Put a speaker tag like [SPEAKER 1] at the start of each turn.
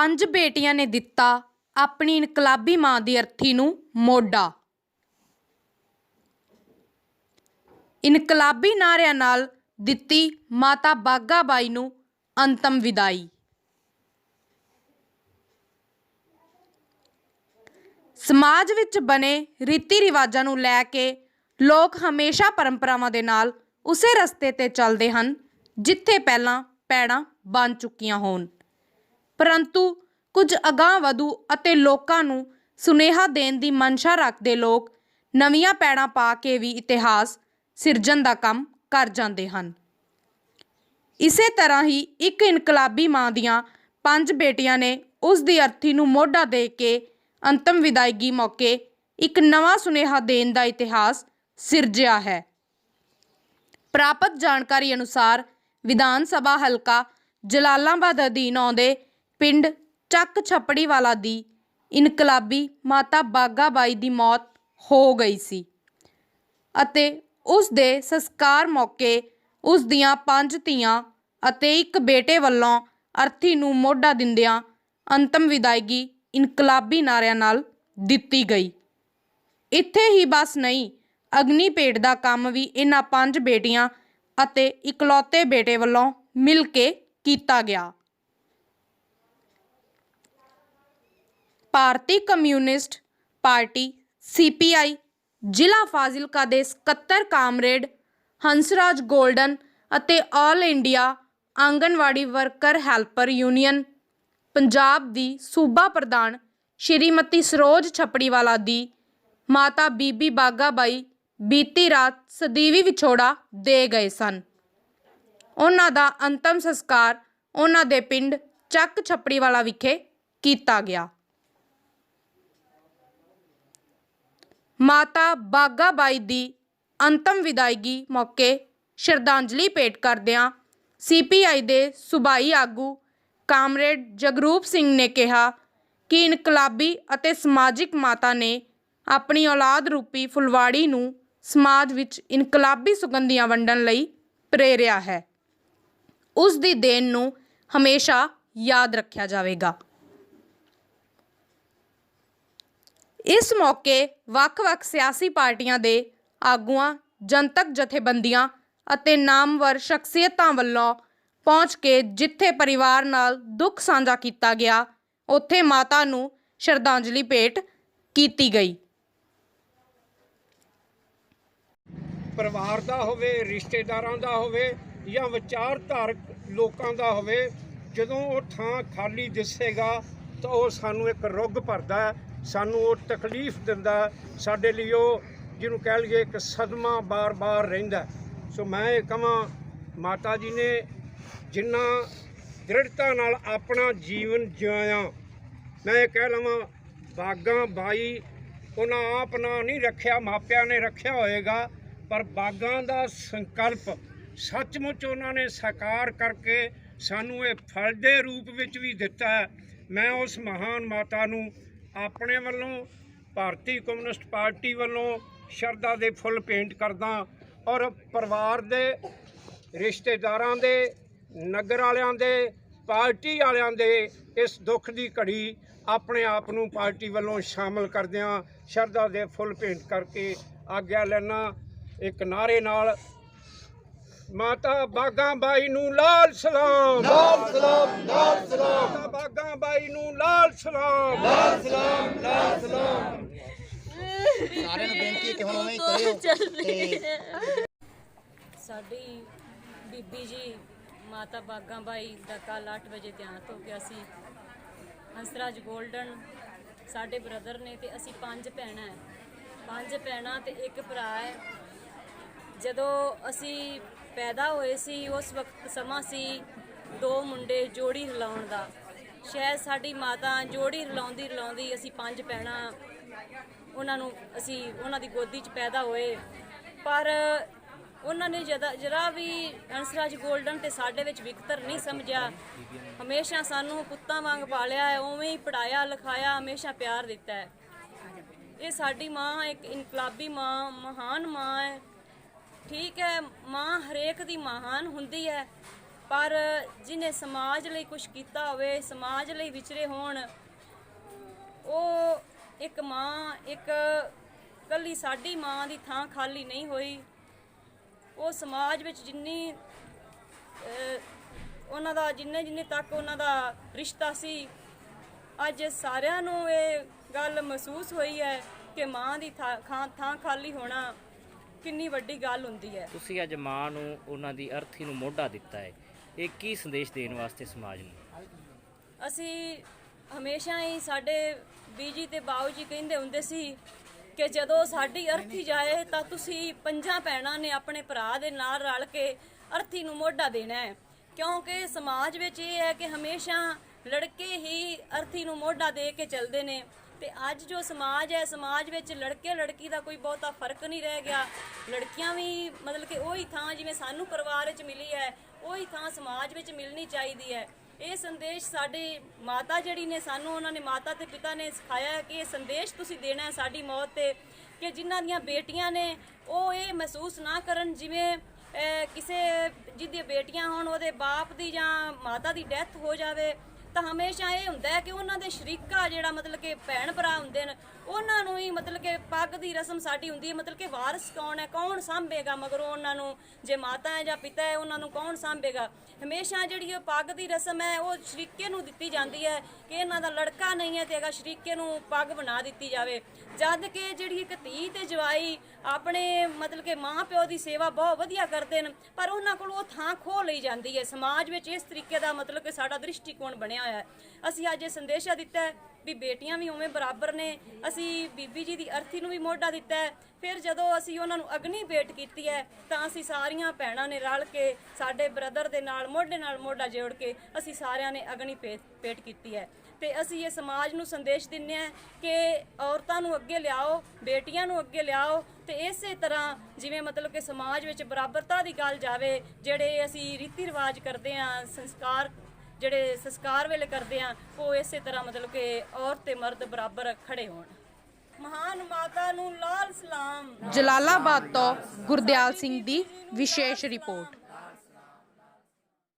[SPEAKER 1] 5 बेटियां ने दिता अपनी इनकलाबी मां दी अर्थी नूं मोढा। इनकलाबी नारिਆਂ नाल दिती माता बाघा बाई नूं अंतम विदाई। समाज विच बने रीति रिवाजां नूं लै के लोग हमेशा परंपरावां दे नाल उसे रस्ते ते चलदे हन जिथे पहलां पैड़ां बन चुकीआं होण, परंतु कुछ अगांह वधू अते लोकां नूं सुनेहा देण दी मनशा रखदे लोग नवीआं पैड़ां पा के भी इतिहास सिरजण दा काम कर जांदे हन। इसे तरह ही एक इनकलाबी मां दियां 5 बेटियां ने उस दी अर्थी नूं मोढा दे के अंतम विदायगी मौके एक नवां सुनेहा देण दा इतिहास सिरजिया है। प्राप्त जानकारी अनुसार विधान सभा हलका जलालाबाद अधीन आउंदे पिंड ਚੱਕ ਛੱਪੜੀ वाला दी इनकलाबी माता बाघा बाई दी मौत हो गई सी अते उस दे संस्कार मौके उस दियां 5 ਧੀਆਂ ਅਤੇ एक बेटे ਵੱਲੋਂ अर्थी नूं मोढा दिंदिਆਂ अंतम विदायगी इनकलाबी नारिਆਂ नाल ਦਿੱਤੀ गई। ਇੱਥੇ ही बस नहीं, अग्नि भेट ਦਾ ਕੰਮ भी इन्हां 5 बेटियां ਅਤੇ इकलौते बेटे ਵੱਲੋਂ मिल के कीता गया। ਭਾਰਤੀ ਕਮਿਊਨਿਸਟ पार्टी CPI ਜ਼ਿਲ੍ਹਾ ਫਾਜ਼ਿਲਕਾ ਦੇ ਸਕੱਤਰ ਕਾਮਰੇਡ ਹੰਸਰਾਜ ਗੋਲਡਨ ਅਤੇ all India anganwadi worker helper union Punjab ਦੀ ਸੂਬਾ ਪ੍ਰਧਾਨ ਸ਼੍ਰੀਮਤੀ ਸਰੋਜ ਛੱਪੜੀਵਾਲਾ ਦੀ ਮਾਤਾ ਬੀਬੀ ਬਾਘਾ ਬਾਈ ਬੀਤੀ ਰਾਤ ਸਦੀਵੀ ਵਿਛੋੜਾ ਦੇ ਗਏ ਸਨ। ਉਹਨਾਂ ਦਾ ਅੰਤਮ ਸੰਸਕਾਰ ਉਹਨਾਂ ਦੇ ਪਿੰਡ ਚੱਕ ਛੱਪੜੀਵਾਲਾ ਵਿਖੇ ਕੀਤਾ ਗਿਆ। माता बाघा बाई दी अंतम विदायगी मौके श्रद्धांजलि भेट करदियां CPI दे सूबाई आगू कामरेड जगरूप सिंह ने कहा कि इनकलाबी अते समाजिक माता ने अपनी औलाद रूपी फुलवाड़ी नूं समाज विच इनकलाबी सुगंधियां वंडण लई प्रेरिया है। उस दी देन नूं हमेशा याद रखिया जावेगा। इस मौके ਵੱਖ-ਵੱਖ सियासी पार्टियां दे आगूआं, जनतक जथेबंदियां ਅਤੇ नामवर शख्सियतां ਵੱਲੋਂ पहुंच के जिथे परिवार नाल दुख साझा किया गया उत्थे माता नूं श्रद्धांजलि भेट की गई।
[SPEAKER 2] परिवार दा होवे, रिश्तेदारां दा होवे या विचारधारक लोकां दा होवे, जदों वो थां खाली दिसेगा तो वो सानू एक रुग भरदा है, सानू वो तकलीफ दिंदा, साडे लई वो जिहनूं कह लईए एक सदमा बार बार रहिंदा। सो मैं ये कहां माता जी ने जिन्ना दृढ़ता नाल अपना जीवन जिया, मैं ये कह लवां बाघा बाई उन्हां आप ना नहीं रखिया, मापिया ने रखिया होएगा, पर बाघां दा संकल्प सचमुच उन्होंने साकार करके सानू ये फल दे रूप विच भी दिता है। मैं उस महान माता नूं अपने वालों भारतीय कम्यूनिस्ट पार्टी वालों शरधा दे फुल भेंट करदा और परिवार दे, रिश्तेदारां दे, नगर वालियां दे, पार्टी वालियां दे इस दुख की घड़ी अपने आप नूं पार्टी वालों शामिल करदियां शरधा दे फुल भेंट करके आग्या लैना एक नारे नाल माता बाघा बाई नूं लाल सलाम, लाल सलाम, लाल सलाम, माता बाघा बाई नूं लाल सलाम, लाल सलाम, लाल सलाम।
[SPEAKER 3] सारे नूं बेनती है कि हुण उवें ही करियो।
[SPEAKER 4] साडी बीबी जी माता बाघा बाई दा कल 8 वजे देहांत हो गया सी। हंसराज गोल्डन साडे ब्रदर ने ते असी 5 भैणां है, 5 भैणां ते एक भरा है। जदों असी पैदा होए सी उस वक्त समा सी 2 मुंडे जोड़ी रलाउण दा। शायद साडी माता जोड़ी रलाउंदी रलाउंदी असी 5 भैणां उन्हां नूं असी उन्हां दी गोदी च पैदा होए, पर उन्हां ने जरा भी हंसराज गोल्डन ते साडे विच विकतर नहीं समझिया। हमेशा सानू पुत्तां वांग पालिया है, उवें ही पढ़ाया लिखाया, हमेशा प्यार दिता है। ये साडी माँ एक इनकलाबी माँ, महान माँ है। ठीक है, माँ हरेक दी महान हुंदी है, ਪਰ ਜਿਹਨੇ ਸਮਾਜ ਲਈ ਕੁਝ ਕੀਤਾ ਹੋਵੇ, ਸਮਾਜ ਲਈ ਵਿਚਰੇ ਹੋਣ, ਉਹ ਇੱਕ ਮਾਂ, ਇੱਕ ਕੱਲੀ ਸਾਡੀ ਮਾਂ ਦੀ ਥਾਂ ਖਾਲੀ ਨਹੀਂ ਹੋਈ। ਉਹ ਸਮਾਜ ਵਿੱਚ ਜਿੰਨੀ ਉਹਨਾਂ ਦਾ ਜਿੰਨੇ ਤੱਕ ਉਹਨਾਂ ਦਾ ਰਿਸ਼ਤਾ ਸੀ, ਅੱਜ ਸਾਰਿਆਂ ਨੂੰ ਇਹ ਗੱਲ ਮਹਿਸੂਸ ਹੋਈ ਹੈ ਕਿ ਮਾਂ ਦੀ ਥਾਂ ਖਾਲੀ ਹੋਣਾ ਕਿੰਨੀ ਵੱਡੀ ਗੱਲ ਹੁੰਦੀ ਹੈ।
[SPEAKER 5] ਤੁਸੀਂ ਅੱਜ ਮਾਂ ਨੂੰ, ਉਹਨਾਂ ਦੀ ਅਰਥੀ ਨੂੰ ਮੋਢਾ ਦਿੱਤਾ ਹੈ, ਇਹ ਕੀ ਸੰਦੇਸ਼ ਦੇਣ ਵਾਸਤੇ ਸਮਾਜ ਨੂੰ?
[SPEAKER 4] ਅਸੀਂ ਹਮੇਸ਼ਾ ਹੀ, ਸਾਡੇ ਬੀਜੀ ਤੇ ਬਾਊ ਜੀ ਕਹਿੰਦੇ ਹੁੰਦੇ ਸੀ ਕਿ ਜਦੋਂ ਸਾਡੀ ਅਰਥੀ ਜਾਏ ਤਾਂ ਤੁਸੀਂ ਪੰਜਾਂ ਭੈਣਾਂ ਨੇ ਆਪਣੇ ਭਰਾ ਦੇ ਨਾਲ ਰਲ ਕੇ ਅਰਥੀ ਨੂੰ ਮੋਢਾ ਦੇਣਾ ਹੈ, ਕਿਉਂਕਿ ਸਮਾਜ ਵਿੱਚ ਇਹ ਹੈ ਕਿ ਹਮੇਸ਼ਾ ਲੜਕੇ ਹੀ ਅਰਥੀ ਨੂੰ ਮੋਢਾ ਦੇ ਕੇ ਚੱਲਦੇ ਨੇ। ਤੇ ਅੱਜ ਜੋ ਸਮਾਜ ਹੈ, ਸਮਾਜ ਵਿੱਚ ਲੜਕੇ ਲੜਕੀ ਦਾ ਕੋਈ ਬਹੁਤਾ ਫਰਕ ਨਹੀਂ ਰਹਿ ਗਿਆ। ਲੜਕੀਆਂ ਵੀ ਮਤਲਬ ਕਿ ਉਹੀ ਥਾਂ ਜਿਵੇਂ ਸਾਨੂੰ ਪਰਿਵਾਰ ਵਿੱਚ ਮਿਲੀ ਹੈ, ਉਹੀ ਥਾਂ ਸਮਾਜ ਵਿੱਚ ਮਿਲਣੀ ਚਾਹੀਦੀ ਹੈ। ਇਹ ਸੰਦੇਸ਼ ਸਾਡੀ ਮਾਤਾ ਜਿਹੜੀ ਨੇ ਸਾਨੂੰ, ਉਹਨਾਂ ਨੇ ਮਾਤਾ ਤੇ ਪਿਤਾ ਨੇ ਸਿਖਾਇਆ ਹੈ ਕਿ ਇਹ ਸੰਦੇਸ਼ ਤੁਸੀਂ ਦੇਣਾ ਹੈ ਸਾਡੀ ਮੌਤ ਤੇ, ਕਿ ਜਿਨ੍ਹਾਂ ਦੀਆਂ ਬੇਟੀਆਂ ਨੇ ਉਹ ਇਹ ਮਹਿਸੂਸ ਨਾ ਕਰਨ ਜਿਵੇਂ ਕਿਸੇ ਜਿਹਦੀਆਂ ਬੇਟੀਆਂ ਹੋਣ, ਉਹਦੇ ਬਾਪ ਦੀ ਜਾਂ ਮਾਤਾ ਦੀ ਡੈਥ ਹੋ ਜਾਵੇ ਤਾਂ ਹਮੇਸ਼ਾ ਇਹ ਹੁੰਦਾ ਹੈ ਕਿ ਉਹਨਾਂ ਦੇ ਸ਼ਰੀਕਾ ਜਿਹੜਾ ਮਤਲਬ ਕਿ ਭੈਣ ਭਰਾ ਹੁੰਦੇ ਨੇ, ਉਹਨਾਂ ਨੂੰ ਹੀ ਮਤਲਬ ਕਿ ਪੱਗ ਦੀ ਰਸਮ ਸਾਡੀ ਹੁੰਦੀ ਹੈ, ਮਤਲਬ ਕਿ ਵਾਰਿਸ ਕੌਣ ਹੈ, ਕੌਣ ਸਾਂਭੇਗਾ ਮਗਰੋਂ ਉਹਨਾਂ ਨੂੰ, ਜੇ ਮਾਤਾ ਹੈ ਜਾਂ ਪਿਤਾ ਹੈ ਉਹਨਾਂ ਨੂੰ ਕੌਣ ਸਾਂਭੇਗਾ। ਹਮੇਸ਼ਾ ਜਿਹੜੀ ਉਹ ਪੱਗ ਦੀ ਰਸਮ ਹੈ ਉਹ ਸ਼ਰੀਕੇ ਨੂੰ ਦਿੱਤੀ ਜਾਂਦੀ ਹੈ ਕਿ ਇਹਨਾਂ ਦਾ ਲੜਕਾ ਨਹੀਂ ਹੈ ਤੇ ਹੈਗਾ, ਸ਼ਰੀਕੇ ਨੂੰ ਪੱਗ ਬਣਾ ਦਿੱਤੀ ਜਾਵੇ। ਜਦ ਕਿ ਜਿਹੜੀ ਇੱਕ ਧੀ ਤੇ ਜਵਾਈ ਆਪਣੇ ਮਤਲਬ ਕਿ ਮਾਂ ਪਿਓ ਦੀ ਸੇਵਾ ਬਹੁਤ ਵਧੀਆ ਕਰਦੇ ਨੇ, ਪਰ ਉਹਨਾਂ ਕੋਲ ਉਹ ਥਾਂ ਖੋਹ ਲਈ ਜਾਂਦੀ ਹੈ ਸਮਾਜ ਵਿੱਚ। ਇਸ ਤਰੀਕੇ ਦਾ ਮਤਲਬ ਕਿ ਸਾਡਾ ਦ੍ਰਿਸ਼ਟੀਕੋਣ ਬਣਿਆ ਹੋਇਆ ਹੈ। ਅਸੀਂ ਅੱਜ ਇਹ ਸੰਦੇਸ਼ਾ ਦਿੱਤਾ ਹੈ ਵੀ ਬੇਟੀਆਂ ਵੀ ਉਵੇਂ ਬਰਾਬਰ ਨੇ। ਅਸੀਂ ਬੀਬੀ ਜੀ ਦੀ ਅਰਥੀ ਨੂੰ ਵੀ ਮੋਢਾ ਦਿੱਤਾ ਹੈ। ਫਿਰ ਜਦੋਂ ਅਸੀਂ ਉਹਨਾਂ ਨੂੰ ਅਗਨੀ ਭੇਟ ਕੀਤੀ ਹੈ ਤਾਂ ਅਸੀਂ ਸਾਰੀਆਂ ਭੈਣਾਂ ਨੇ ਰਲ ਕੇ ਸਾਡੇ ਬ੍ਰਦਰ ਦੇ ਨਾਲ ਮੋਢਾ ਜੋੜ ਕੇ ਅਸੀਂ ਸਾਰਿਆਂ ਨੇ ਅਗਨੀ ਭੇਟ ਕੀਤੀ ਹੈ। ਤੇ ਅਸੀਂ ਇਹ ਸਮਾਜ ਨੂੰ ਸੰਦੇਸ਼ ਦਿੰਦੇ ਹਾਂ ਕਿ ਔਰਤਾਂ ਨੂੰ ਅੱਗੇ ਲਿਆਓ, ਬੇਟੀਆਂ ਨੂੰ ਅੱਗੇ ਲਿਆਓ, ਤੇ ਇਸੇ ਤਰ੍ਹਾਂ ਜਿਵੇਂ ਮਤਲਬ ਕਿ ਸਮਾਜ ਵਿੱਚ ਬਰਾਬਰਤਾ ਦੀ ਗੱਲ ਜਾਵੇ, ਜਿਹੜੇ ਅਸੀਂ ਰੀਤੀ ਰਿਵਾਜ ਕਰਦੇ ਹਾਂ, ਜਿਹੜੇ ਸੰਸਕਾਰ ਵੇਲੇ ਕਰਦੇ ਹਾਂ, ਉਹ ਇਸੇ ਤਰ੍ਹਾਂ ਮਤਲਬ ਕਿ ਔਰਤ ਤੇ ਮਰਦ ਬਰਾਬਰ ਖੜੇ ਹੋਣ। ਮਹਾਨ ਮਾਤਾ ਨੂੰ ਲਾਲ ਸਲਾਮ।
[SPEAKER 1] ਜਲਾਲਾਬਾਦ ਤੋਂ ਗੁਰਦਿਆਲ ਸਿੰਘ ਦੀ ਵਿਸ਼ੇਸ਼ ਰਿਪੋਰਟ।